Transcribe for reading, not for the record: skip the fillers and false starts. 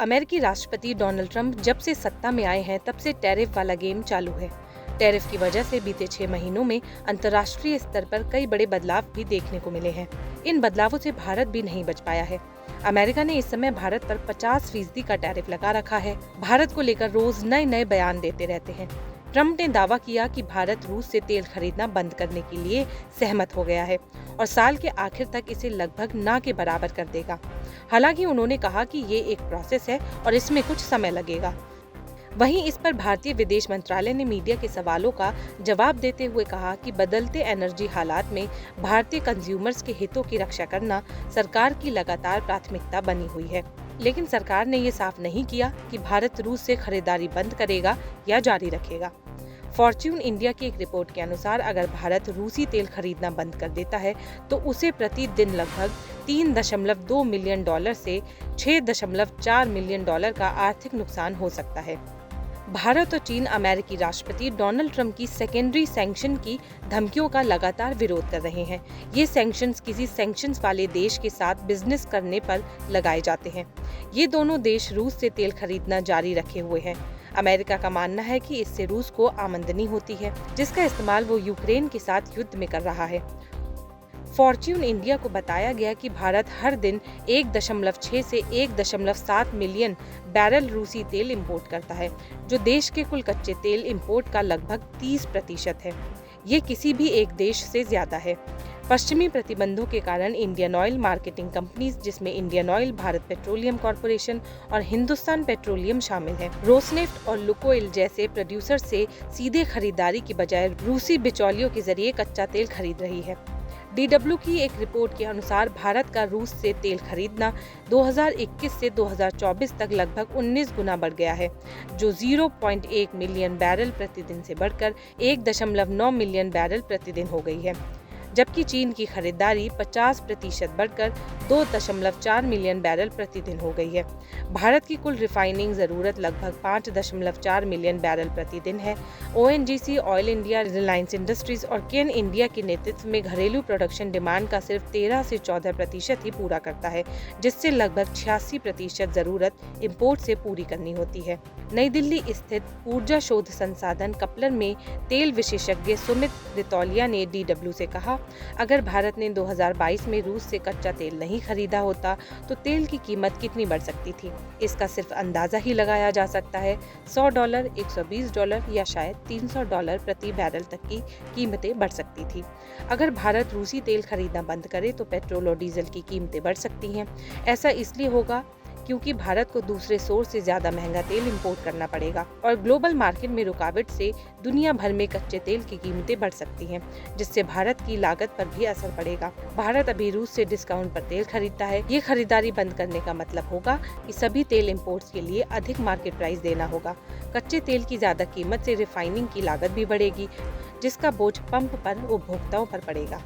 अमेरिकी राष्ट्रपति Donald Trump जब से सत्ता में आए हैं तब से टैरिफ वाला गेम चालू है। टैरिफ की वजह से बीते 6 महीनों में अंतर्राष्ट्रीय स्तर पर कई बड़े बदलाव भी देखने को मिले हैं। इन बदलावों से भारत भी नहीं बच पाया है। अमेरिका ने इस समय भारत पर 50% का टैरिफ लगा रखा है। भारत को लेकर रोज नए नए बयान देते रहते हैं। ट्रंप ने दावा किया कि भारत रूस से तेल खरीदना बंद करने के लिए सहमत हो गया है और साल के आखिर तक इसे लगभग ना के बराबर कर देगा। हालांकि उन्होंने कहा कि ये एक प्रोसेस है और इसमें कुछ समय लगेगा। वहीं इस पर भारतीय विदेश मंत्रालय ने मीडिया के सवालों का जवाब देते हुए कहा कि बदलते एनर्जी हालात में भारतीय कंज्यूमर्स के हितों की रक्षा करना सरकार की लगातार प्राथमिकता बनी हुई है। लेकिन सरकार ने ये साफ नहीं किया कि भारत रूस से खरीदारी बंद करेगा या जारी रखेगा। फॉर्च्यून इंडिया की एक रिपोर्ट के अनुसार अगर भारत रूसी तेल खरीदना बंद कर देता है तो उसे प्रतिदिन लगभग $3.2 मिलियन से $6.4 मिलियन का आर्थिक नुकसान हो सकता है। भारत और चीन अमेरिकी राष्ट्रपति डोनाल्ड ट्रंप की सेकेंडरी सैंक्शन की धमकियों का लगातार विरोध कर रहे हैं। ये सैंक्शंस किसी सैंक्शंस वाले देश के साथ बिजनेस करने पर लगाए जाते हैं। ये दोनों देश रूस से तेल खरीदना जारी रखे हुए हैं। अमेरिका का मानना है कि इससे रूस को आमदनी होती है, जिसका इस्तेमाल वो यूक्रेन के साथ युद्ध में कर रहा है। फॉर्च्यून इंडिया को बताया गया कि भारत हर दिन 1.6 से 1.7 मिलियन बैरल रूसी तेल इंपोर्ट करता है, जो देश के कुल कच्चे तेल इंपोर्ट का लगभग 30% है। ये किसी भी एक देश से ज्यादा है। पश्चिमी प्रतिबंधों के कारण इंडियन ऑयल मार्केटिंग कंपनीज, जिसमें Indian oil, Bharat petroleum corporation और हिंदुस्तान पेट्रोलियम शामिल हैं, रोसनेफ्ट और लुकोइल जैसे प्रोड्यूसर से सीधे खरीदारी की बजाय रूसी बिचौलियों के जरिए कच्चा तेल खरीद रही है। DW की एक रिपोर्ट के अनुसार भारत का रूस से तेल खरीदना 2021 से 2024 तक लगभग 19 गुना बढ़ गया है, जो 0.1 मिलियन बैरल प्रतिदिन से बढ़कर 1.9 मिलियन बैरल प्रतिदिन हो गई है। जबकि चीन की खरीदारी 50% बढ़कर 2.4 मिलियन बैरल प्रतिदिन हो गई है। भारत की कुल रिफाइनिंग जरूरत लगभग 5.4 मिलियन बैरल प्रतिदिन है। ONGC, oil India, Reliance industries और केन इंडिया के नेतृत्व में घरेलू प्रोडक्शन डिमांड का सिर्फ 13 से 14% ही पूरा करता है, जिससे लगभग 86% जरूरत इंपोर्ट से पूरी करनी होती है। नई दिल्ली स्थित ऊर्जा शोध संसाधन कपलर में तेल विशेषज्ञ सुमित रितौलिया ने DW से कहा, अगर भारत ने 2022 में रूस से कच्चा तेल नहीं खरीदा होता तो तेल की कीमत कितनी बढ़ सकती थी। इसका सिर्फ अंदाजा ही लगाया जा सकता है। $100, $120 या शायद $300 प्रति बैरल तक की कीमतें बढ़ सकती थी। अगर भारत रूसी तेल खरीदना बंद करे तो पेट्रोल और डीजल की कीमतें बढ़ सकती हैं। ऐसा इसलिए होगा क्योंकि भारत को दूसरे सोर्स से ज्यादा महंगा तेल इंपोर्ट करना पड़ेगा और ग्लोबल मार्केट में रुकावट से दुनिया भर में कच्चे तेल की कीमतें बढ़ सकती हैं, जिससे भारत की लागत पर भी असर पड़ेगा। भारत अभी रूस से डिस्काउंट पर तेल खरीदता है। ये खरीदारी बंद करने का मतलब होगा कि सभी तेल इंपोर्ट्स के लिए अधिक मार्केट प्राइस देना होगा। कच्चे तेल की ज्यादा कीमत से रिफाइनिंग की लागत भी बढ़ेगी, जिसका बोझ पंप पर उपभोक्ताओं पर पड़ेगा।